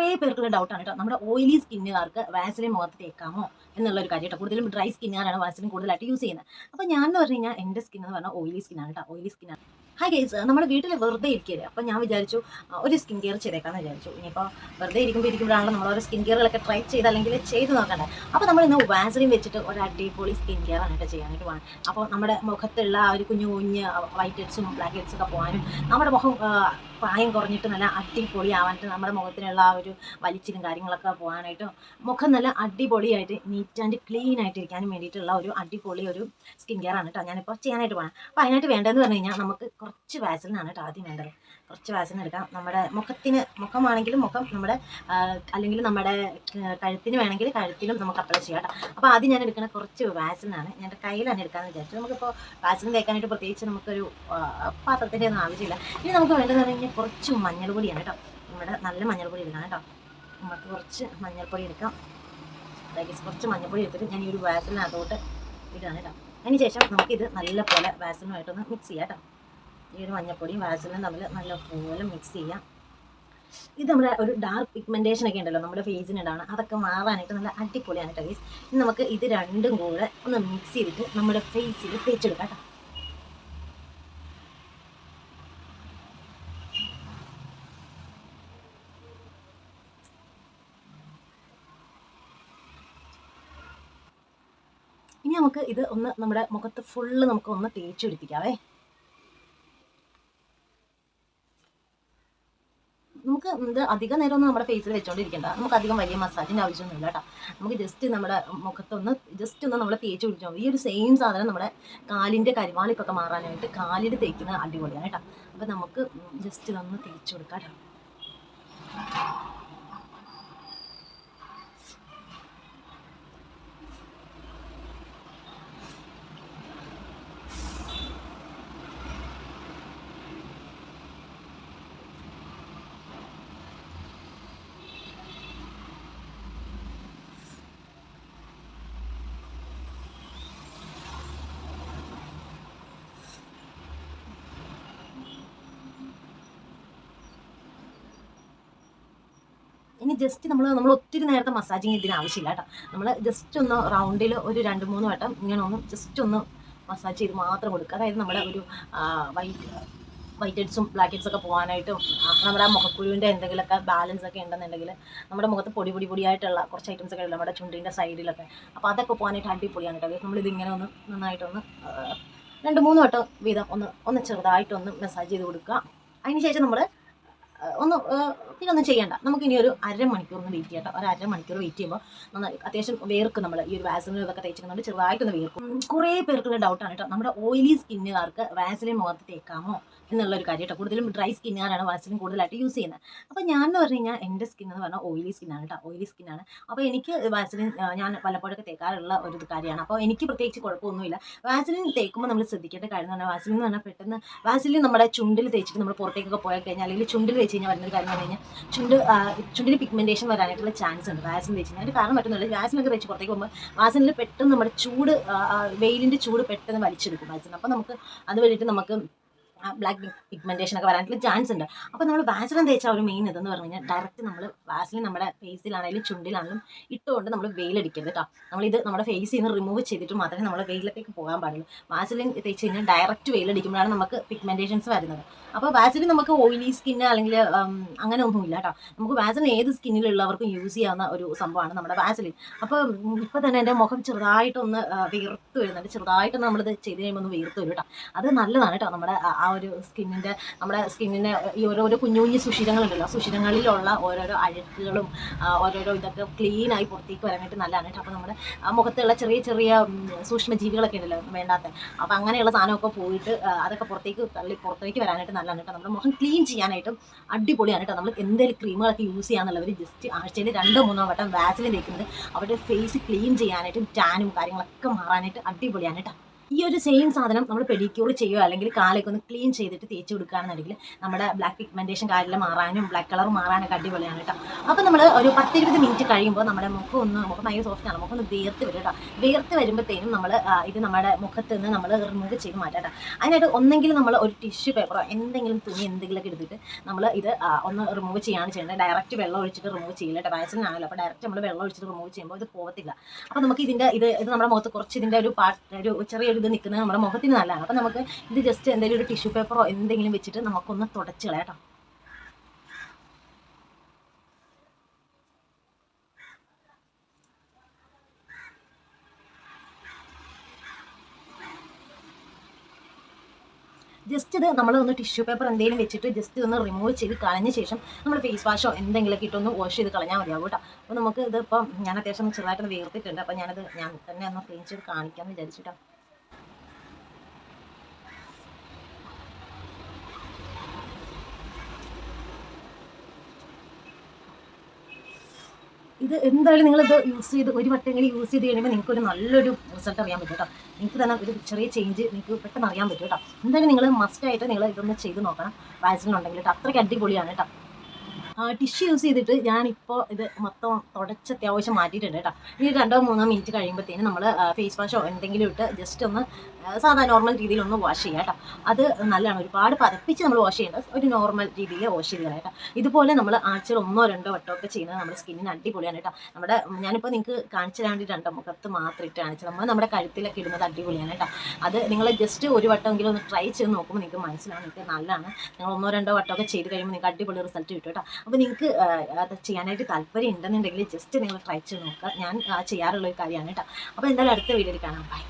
കുറേ പേർക്കുള്ള ഡൗട്ടാണ് കേട്ടോ. നമ്മുടെ ഓയിലി സ്കിന്നുകാർക്ക് വാസലിൻ മുഖത്ത് തേക്കാമോ എന്നുള്ളൊരു കാര്യം കേട്ടോ. കൂടുതലും ഡ്രൈ സ്കിന്നുകാരാണ് വാസലിൻ കൂടുതലായിട്ട് യൂസ് ചെയ്യുന്നത്. അപ്പോൾ ഞാൻ എന്ന് പറഞ്ഞു കഴിഞ്ഞാൽ എൻ്റെ സ്കിൻ എന്ന് പറഞ്ഞാൽ ഓയിലി സ്കിന്നാണ് കേട്ടോ. ഓയിലി സ്കിന്നാണ്. ഹായ് ഗൈസ്, നമ്മുടെ വീട്ടിൽ വെറുതെ ഇരിക്കരുത്. അപ്പോൾ ഞാൻ വിചാരിച്ചു ഒരു സ്കിൻ കെയർ ചെയ്തേക്കാമെന്ന് വിചാരിച്ചു. ഇനിയിപ്പോൾ വെറുതെ ഇരിക്കുമ്പോഴാണല്ലോ നമ്മൾ ഓരോ സ്കിൻ കെയറുകളൊക്കെ ട്രൈ ചെയ്ത് അല്ലെങ്കിൽ ചെയ്ത് നോക്കണ്ടേ. അപ്പോൾ നമ്മൾ ഇന്ന് വാസലിൻ വെച്ചിട്ട് ഒരു അടിപൊളി സ്കിൻ കെയർ ആണ് കേട്ടോ ചെയ്യാനായിട്ട് പോകാൻ. അപ്പോൾ നമ്മുടെ മുഖത്തുള്ള ആ ഒരു കുഞ്ഞു കുഞ്ഞ് വൈറ്റ് ഹെഡ്സും ബ്ലാക്ക് ഹെഡ്സും ഒക്കെ പോകാനും നമ്മുടെ മുഖം പ്രായം കുറഞ്ഞിട്ട് നല്ല അടിപൊളിയാവാനായിട്ട് നമ്മുടെ മുഖത്തിനുള്ള ആ ഒരു വലിച്ചിലും കാര്യങ്ങളൊക്കെ പോകാനായിട്ടും മുഖം നല്ല അടിപൊളിയായിട്ട് നീറ്റ് ആൻഡ് ക്ലീൻ ആയിട്ട് ഇരിക്കാനും വേണ്ടിയിട്ടുള്ള ഒരു അടിപൊളി ഒരു സ്കിൻ കെയർ ആണ് കേട്ടോ ഞാനിപ്പോൾ ചെയ്യാനായിട്ട് പോകണം. അപ്പോൾ അതിനായിട്ട് വേണ്ടതെന്ന് പറഞ്ഞു കഴിഞ്ഞാൽ നമുക്ക് കുറച്ച് വാസലിനാണ് കേട്ടോ ആദ്യം വേണ്ടത്. കുറച്ച് വാസലിൻ എടുക്കാം. നമ്മുടെ മുഖമാണെങ്കിലും മുഖം നമ്മുടെ അല്ലെങ്കിൽ നമ്മുടെ കഴുത്തിന് വേണമെങ്കിൽ കഴുത്തിലും നമുക്ക് അപ്ലൈ ചെയ്യാം കേട്ടോ. അപ്പോൾ ആദ്യം ഞാൻ എടുക്കുന്ന കുറച്ച് വാസലിനാണ്. ഞാൻ എൻ്റെ കയ്യിലാണ് എടുക്കാമെന്ന് വിചാരിച്ചു. നമുക്കിപ്പോൾ വാസലിൻ തേക്കാനായിട്ട് പ്രത്യേകിച്ച് നമുക്കൊരു പാത്രത്തിൻ്റെ ഒന്നും ആവശ്യമില്ല. ഇനി നമുക്ക് വേണ്ടതെന്ന് പറഞ്ഞു കഴിഞ്ഞാൽ കുറച്ച് മഞ്ഞൾപ്പൊടിയാണ് കേട്ടോ. നമ്മുടെ നല്ല മഞ്ഞൾപ്പൊടി എടുക്കണം കേട്ടോ. നമുക്ക് കുറച്ച് മഞ്ഞൾപ്പൊടി എടുക്കാം. അതായത് കുറച്ച് മഞ്ഞൾപ്പൊടി എടുത്തിട്ട് ഞാൻ ഈ ഒരു വാസലിനകത്തോട്ട് ഇടുകയാണ് കേട്ടോ. അതിന് ശേഷം നമുക്കിത് നല്ലപോലെ വാസലിനുമായിട്ടൊന്ന് മിക്സ് ചെയ്യാം കേട്ടോ. ഈ ഒരു മഞ്ഞൾപ്പൊടിയും വാസലിനും തമ്മിൽ നല്ലപോലെ മിക്സ് ചെയ്യാം. ഇത് നമ്മുടെ ഒരു ഡാർക്ക് പിഗ്മെൻറ്റേഷൻ ഒക്കെ ഉണ്ടല്ലോ നമ്മുടെ ഫേസിനുണ്ടാവണം, അതൊക്കെ മാറാനായിട്ട് നല്ല അടിപൊളിയാണ് കേട്ടോ ഗൈസ്. ഇനി നമുക്ക് ഇത് രണ്ടും കൂടെ ഒന്ന് മിക്സ് ചെയ്തിട്ട് നമ്മുടെ ഫേസിൽ തേച്ചെടുക്കാം കേട്ടോ. ഇനി നമുക്ക് ഇത് ഒന്ന് നമ്മുടെ മുഖത്ത് ഫുള്ള് നമുക്ക് ഒന്ന് തേച്ച് പിടിപ്പിക്കാവേ. നമുക്ക് ഇത് അധികം നേരം ഒന്നും നമ്മുടെ ഫേസിൽ വെച്ചോണ്ടിരിക്കണ്ട. നമുക്ക് അധികം വലിയ മസാജിൻ്റെ ആവശ്യമൊന്നുമില്ല കേട്ടോ. നമുക്ക് ജസ്റ്റ് നമ്മുടെ മുഖത്തൊന്ന് ജസ്റ്റ് ഒന്ന് നമ്മൾ തേച്ച് പിടിച്ചാൽ മതി. ഈ ഒരു സെയിം സാധനം നമ്മുടെ കാലിൻ്റെ കരിവാളിപ്പൊക്കെ മാറാനായിട്ട് കാലിൽ തേക്കുന്നത് അടിപൊളിയാണ് കേട്ടോ. അപ്പോൾ നമുക്ക് ജസ്റ്റ് ഇതൊന്ന് തേച്ച് കൊടുക്കാം കേട്ടോ. ഇനി ജസ്റ്റ് നമ്മൾ ഒത്തിരി നേരത്തെ മസാജിങ് ഇതിന് ആവശ്യമില്ല കേട്ടോ. നമ്മൾ ജസ്റ്റ് ഒന്ന് റൗണ്ടിൽ ഒരു 2-3 വട്ടം ഇങ്ങനെ ഒന്ന് ജസ്റ്റ് ഒന്ന് മസാജ് ചെയ്ത് മാത്രം കൊടുക്കുക. അതായത് നമ്മുടെ ഒരു വൈറ്റ് ഹെഡ്സും ബ്ലാക്ക് ഹെഡ്സൊക്കെ പോകാനായിട്ടും നമ്മുടെ ആ മുഖക്കുരുവിൻ്റെ എന്തെങ്കിലുമൊക്കെ ബാലൻസ് ഒക്കെ ഉണ്ടെന്നുണ്ടെങ്കിൽ നമ്മുടെ മുഖത്ത് പൊടിയായിട്ടുള്ള കുറച്ച് ഐറ്റംസ് ഒക്കെ ഉള്ളു നമ്മുടെ ചുണ്ടിൻ്റെ സൈഡിലൊക്കെ. അപ്പോൾ അതൊക്കെ പോകാനായിട്ട് അടിപൊളിയാണ് കേട്ടോ. നമ്മളിതിങ്ങനെ ഒന്ന് നന്നായിട്ടൊന്ന് 2-3 വട്ടം വീതം ഒന്ന് ചെറുതായിട്ടൊന്ന് മസാജ് ചെയ്ത് കൊടുക്കുക. അതിന് ശേഷം നമ്മൾ പിന്നെ ഒന്നും ചെയ്യണ്ട. നമുക്കിനി ഒരു അരമണിക്കൂർ ഒന്ന് വെയിറ്റ് ചെയ്യാം കേട്ടോ. ഒരു അരമണിക്കൂർ വെയിറ്റ് ചെയ്യുമ്പോൾ നന്നായി അത്യാവശ്യം വേർക്കും. നമ്മൾ ഈ ഒരു വാസലിൻ ഇതൊക്കെ തേച്ചിരിക്കുന്നുണ്ട് ചെറുതായിട്ടൊന്ന് വേർക്കും. കുറേ പേർക്കുള്ള ഡൗട്ടാണ് കേട്ടോ. നമ്മുടെ ഓയിലി സ്കിന്നുകാർക്ക് വാസലിൻ മുഖത്ത് തേക്കാമോ എന്നുള്ളൊരു കാര്യം കേട്ടോ. കൂടുതലും ഡ്രൈ സ്കിന്നുകാരാണ് വാസലിൻ കൂടുതലായിട്ട് യൂസ് ചെയ്യുന്നത്. അപ്പോൾ ഞാൻ എന്ന് പറഞ്ഞു കഴിഞ്ഞാൽ എൻ്റെ സ്കിൻ എന്ന് പറഞ്ഞാൽ ഓയിലി സ്കിന്നാണ് കേട്ടോ. ഓയിലി സ്കിന്നാണ്. അപ്പോൾ എനിക്ക് വാസലിൻ ഞാൻ പലപ്പോഴൊക്കെ തേക്കാറുള്ള ഒരു കാര്യമാണ്. അപ്പോൾ എനിക്ക് പ്രത്യേകിച്ച് കുഴപ്പമൊന്നുമില്ല. വാസലിൻ തേക്കുമ്പോൾ നമ്മൾ ശ്രദ്ധിക്കേണ്ട കാര്യം എന്ന് പറഞ്ഞാൽ വാസലിൻ എന്ന് പറഞ്ഞാൽ പെട്ടെന്ന് വാസലിൻ നമ്മുടെ ചുണ്ടിൽ തേച്ചിട്ട് നമ്മൾ പുറത്തേക്കൊക്കെ പോയി കഴിഞ്ഞാൽ അല്ലെങ്കിൽ ചുണ്ടിൽ വെച്ച് കഴിഞ്ഞാൽ വരുന്നൊരു കാര്യം എന്ന് പറഞ്ഞാൽ ചുണ്ടിന് പിഗ്മെൻറ്റേഷൻ വരാനായിട്ടുള്ള ചാൻസ് ഉണ്ട് വാസലിൻ തേച്ച് കഴിഞ്ഞാൽ. അതിന് കാരണം മറ്റൊന്നുമില്ല, വാസലിനൊക്കെ തേച്ച് പുറത്തേക്ക് പോകുമ്പോൾ വാസലിൽ പെട്ടെന്ന് നമ്മുടെ ചൂട് വെയിലിൻ്റെ ചൂട് പെട്ടെന്ന് വലിച്ചെടുക്കും വാസലിൻ. അപ്പോൾ നമുക്ക് അത് വേണ്ടിയിട്ട് നമുക്ക് ബ്ലാക്ക് പിഗ്മെൻറ്റേഷൻ ഒക്കെ വരാനായിട്ടുള്ള ചാൻസ് ഉണ്ട്. അപ്പോൾ നമ്മൾ വാസലിൻ തേച്ച ഒരു മെയിൻ ഇതെന്ന് പറഞ്ഞു കഴിഞ്ഞാൽ ഡയറക്റ്റ് നമ്മൾ വാസലിൻ നമ്മുടെ ഫേസിലാണെങ്കിലും ചുണ്ടിലാണെങ്കിലും ഇട്ടുകൊണ്ട് നമ്മൾ വെയിലടിക്കരുത് കേട്ടോ. നമ്മളിത് നമ്മുടെ ഫേസിൽ നിന്ന് റിമൂവ് ചെയ്തിട്ട് മാത്രമേ നമ്മൾ വെയിലത്തേക്ക് പോകാൻ പാടുള്ളൂ. വാസലിൻ തേച്ച് കഴിഞ്ഞാൽ ഡയറക്റ്റ് വെയിലടിക്കുമ്പോഴാണ് നമുക്ക് പിഗ്മെൻറ്റേഷൻസ് വരുന്നത്. അപ്പോൾ വാസലിൻ നമുക്ക് ഓയിലി സ്കിന്ന് അല്ലെങ്കിൽ അങ്ങനെ ഒന്നുമില്ല കേട്ടോ. നമുക്ക് വാസലിൻ ഏത് സ്കിന്നിലുള്ളവർക്കും യൂസ് ചെയ്യാവുന്ന ഒരു സംഭവമാണ് നമ്മുടെ വാസലിൻ. അപ്പോൾ ഇപ്പോൾ തന്നെ എൻ്റെ മുഖം ചെറുതായിട്ടൊന്ന് വീർത്ത് വരുന്നുണ്ട്. ചെറുതായിട്ടൊന്ന് നമ്മളിത് ചെയ്ത് കഴിയുമ്പോൾ ഒന്ന് വീർത്ത് വരും കേട്ടോ. അത് നല്ലതാണ് കേട്ടോ. നമ്മുടെ ഒരു നമ്മുടെ സ്കിന്നിന് ഈ ഓരോരോ കുഞ്ഞു കുഞ്ഞു സുഷിരങ്ങളുണ്ടല്ലോ, സുഷിരങ്ങളിലുള്ള ഓരോരോ അഴുക്കുകളും ഓരോരോ ഇതൊക്കെ ക്ലീനായി പുറത്തേക്ക് വരാനായിട്ട് നല്ലതാണ് കേട്ടോ. അപ്പോൾ നമ്മുടെ മുഖത്തുള്ള ചെറിയ ചെറിയ സൂക്ഷ്മജീവികളൊക്കെ ഉണ്ടല്ലോ വേണ്ടാത്ത, അപ്പോൾ അങ്ങനെയുള്ള സാധനമൊക്കെ പോയിട്ട് അതൊക്കെ പുറത്തേക്ക് വരാനായിട്ട് നല്ലതാണ് കേട്ടോ. നമ്മുടെ മുഖം ക്ലീൻ ചെയ്യാനായിട്ടും അടിപൊളിയാണ് കേട്ടോ. നമ്മൾ എന്തെങ്കിലും ക്രീമുകളൊക്കെ യൂസ് ചെയ്യാന്നുള്ളവർ ജസ്റ്റ് ആഴ്ചയിൽ 2-3 വട്ടം വാസലിൻ തേക്കുന്നത് അവരുടെ ഫേസ് ക്ലീൻ ചെയ്യാനായിട്ടും ടാനും കാര്യങ്ങളൊക്കെ മാറാനായിട്ട് അടിപൊളിയാണ് കേട്ടോ. ഈ ഒരു സെയിം സാധനം നമ്മൾ പെഡിക്യൂർ ചെയ്യുക അല്ലെങ്കിൽ കാലൊക്കെ ഒന്ന് ക്ലീൻ ചെയ്തിട്ട് തേച്ച് കൊടുക്കുകയാണെന്നുണ്ടെങ്കിൽ നമ്മുടെ ബ്ലാക്ക് പിഗ്മെൻറ്റേഷൻ കാര്യമെല്ലാം മാറാനും ബ്ലാക്ക് കളർ മാറാനൊക്കെ അടിപൊളിയാണ് കേട്ടോ. അപ്പോൾ നമ്മൾ ഒരു 10-20 മിനിറ്റ് കഴിയുമ്പോൾ നമ്മുടെ മുഖം ഭയങ്കര സോഫ്റ്റാണ്, മുഖം ഒന്ന് വേർത്ത് വരും കേട്ടോ. വേർത്ത് വരുമ്പോഴത്തേനും നമ്മൾ ഇത് നമ്മുടെ മുഖത്ത് നിന്ന് നമ്മൾ റിമൂവ് ചെയ്ത് മാറ്റാം കേട്ടോ. അതിനായിട്ട് ഒന്നെങ്കിലും നമ്മൾ ഒരു ടിഷ്യൂ പേപ്പറോ എന്തെങ്കിലും തുണി എന്തെങ്കിലുമൊക്കെ എടുത്തിട്ട് നമ്മൾ ഇത് ഒന്ന് റിമൂവ് ചെയ്യാണ് ചെയ്യേണ്ടത്. ഡയറക്റ്റ് വെള്ളം ഒഴിച്ചിട്ട് റിമൂവ് ചെയ്യില്ല കേട്ടോ, വാക്സിനാണല്ലോ. അപ്പോൾ ഡയറക്റ്റ് നമ്മൾ വെള്ളം ഒഴിച്ചിട്ട് റിമൂവ് ചെയ്യുമ്പോൾ ഇത് പോകത്തില്ല. അപ്പോൾ നമുക്ക് ഇത് നമ്മുടെ മുഖത്ത് കുറച്ച് ഇതിൻ്റെ ഒരു ചെറിയൊരു ഇത് നിൽക്കുന്നത് നമ്മുടെ മുഖത്തിന് നല്ലതാണ്. അപ്പോൾ നമുക്ക് ഇത് ജസ്റ്റ് എന്തെങ്കിലും ഒരു ടിഷ്യൂ പേപ്പറോ എന്തെങ്കിലും വെച്ചിട്ട് നമുക്കൊന്ന് തുടച്ച് കളയാം കേട്ടോ. ജസ്റ്റ് ഇത് നമ്മളൊന്ന് ടിഷ്യൂ പേപ്പർ എന്തെങ്കിലും വെച്ചിട്ട് ജസ്റ്റ് ഒന്ന് റിമൂവ് ചെയ്ത് കളഞ്ഞ ശേഷം നമ്മൾ ഫേസ് വാഷോ എന്തെങ്കിലുമൊക്കെ ഇട്ടൊന്ന് വാഷ് ചെയ്ത് കളഞ്ഞാൽ മതിയാവും കേട്ടോ. അപ്പോൾ നമുക്ക് ഇതിപ്പം ഞാൻ അത്യാവശ്യം ചെറുതായിട്ടൊന്ന് വേർത്തിട്ടുണ്ട്. അപ്പോൾ ഞാൻ തന്നെ ഒന്ന് ക്ലീൻ ചെയ്ത് കാണിക്കാമെന്ന് വിചാരിച്ചിട്ടോ. ഇത് എന്തായാലും നിങ്ങളിത് യൂസ് ചെയ്ത് ഒരു വട്ടമെങ്കിലും യൂസ് ചെയ്ത് കഴിയുമ്പോൾ നിങ്ങൾക്കൊരു നല്ലൊരു റിസൾട്ട് അറിയാൻ പറ്റും കേട്ടോ. നിങ്ങൾക്ക് തന്നെ ഒരു ചെറിയ ചേഞ്ച് നിങ്ങൾക്ക് പെട്ടെന്ന് അറിയാൻ പറ്റും കേട്ടോ. എന്തായാലും നിങ്ങൾ മസ്റ്റായിട്ട് നിങ്ങൾ ഇതൊന്ന് ചെയ്ത് നോക്കണം, വാക്സിനുണ്ടെങ്കിൽ കേട്ടോ. അത്രയ്ക്ക് അടിപൊളിയാണ് കേട്ടോ. ടിഷ്യൂ യൂസ് ചെയ്തിട്ട് ഞാനിപ്പോൾ ഇത് മൊത്തം തുടച്ച് അത്യാവശ്യം മാറ്റിയിട്ടുണ്ട് കേട്ടോ. ഇനി 2-3 മിനിറ്റ് കഴിയുമ്പോഴത്തേനും നമ്മൾ ഫേസ് വാഷോ എന്തെങ്കിലും ഇട്ട് ജസ്റ്റ് ഒന്ന് സാധാ നോർമൽ രീതിയിൽ ഒന്ന് വാഷ് ചെയ്യുക കേട്ടോ. അത് നല്ലതാണ്. ഒരുപാട് പതപ്പിച്ച് നമ്മൾ വാഷ് ചെയ്യേണ്ട, ഒരു നോർമൽ രീതിയിൽ വാഷ് ചെയ്യണം കേട്ടോ. ഇതുപോലെ നമ്മൾ ആഴ്ചയിൽ 1-2 വട്ടമൊക്കെ ചെയ്യുന്നത് നമ്മുടെ സ്കിന്നിന് അടിപൊളിയാണ് കേട്ടോ. ഞാനിപ്പോൾ നിങ്ങൾക്ക് കാണിച്ചു തരാൻ വേണ്ടിയിട്ടുണ്ട്, മുഖത്ത് മാത്രം ഇട്ട് കാണിച്ചത്. നമ്മുടെ കഴുത്തിലൊക്കെ ഇടുന്നത് അടിപൊളിയാണ് കേട്ടോ. അത് നിങ്ങൾ ജസ്റ്റ് ഒരു വട്ടമെങ്കിലും ഒന്ന് ട്രൈ ചെയ്ത് നോക്കുമ്പോൾ നിങ്ങൾക്ക് മനസ്സിലാവും, നിങ്ങൾക്ക് നല്ലതാണ്. നിങ്ങൾ 1-2 വട്ടമൊക്കെ ചെയ്ത് കഴിയുമ്പോൾ നിങ്ങൾക്ക് അടിപൊളി റിസൾട്ട് കിട്ടും കേട്ടോ. അപ്പോൾ നിങ്ങൾക്ക് അത് ചെയ്യാനായിട്ട് താല്പര്യം ഉണ്ടെന്നുണ്ടെങ്കിൽ ജസ്റ്റ് നിങ്ങൾ ട്രൈ ചെയ്ത് നോക്കുക. ഞാൻ ചെയ്യാറുള്ളൊരു കാര്യമാണ് കേട്ടോ. അപ്പോൾ എന്തായാലും അടുത്ത വീഡിയോയിൽ കാണാം. ബൈ.